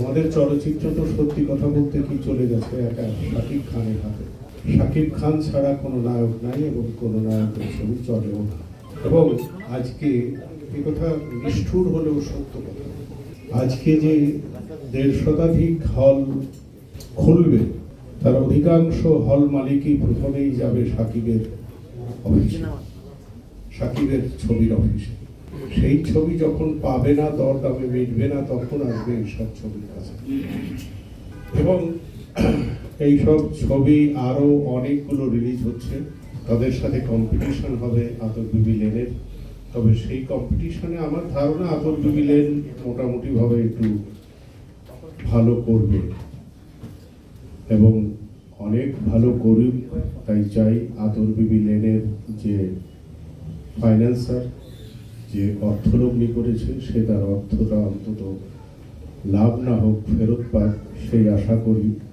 আমাদের চলচ্চিত্র তো সত্যি কথা বলতে কি চলে গেছে একা শাকিব খানের হাতে। শাকিব খান ছাড়া কোনো নায়ক নাই এবং কোনো নায়কের ছবি চলেও না। এবং আজকে এ কথা নিষ্ঠুর হলেও সত্য কথা, আজকে যে 1.5 শতাধিক হল খুলবে তার অধিকাংশ হল মালিকই প্রথমেই যাবে শাকিবের অফিসে, শাকিবের ছবির অফিসে। সেই ছবি যখন পাবে না, দরদামে মিটবে না, তখন আসবে এইসব ছবির কাছে। এবং এইসব ছবি আরো অনেকগুলো রিলিজ হচ্ছে, তাদের সাথে কম্পিটিশন হবে আতর বিবি লেনের। তবে সেই কম্পিটিশনে আমার ধারণা আতর বিবি লেন মোটামুটি ভাবে একটু ভালো করবে এবং অনেক ভালো করুক, তাই চাই আতর বিবি লেনের যে ফাইন্যান্সার, যে অর্থলগ্নি করেছে সে তার অর্থটা অন্তত লাভ না হোক, ফেরত পাক, সেই আশা করি।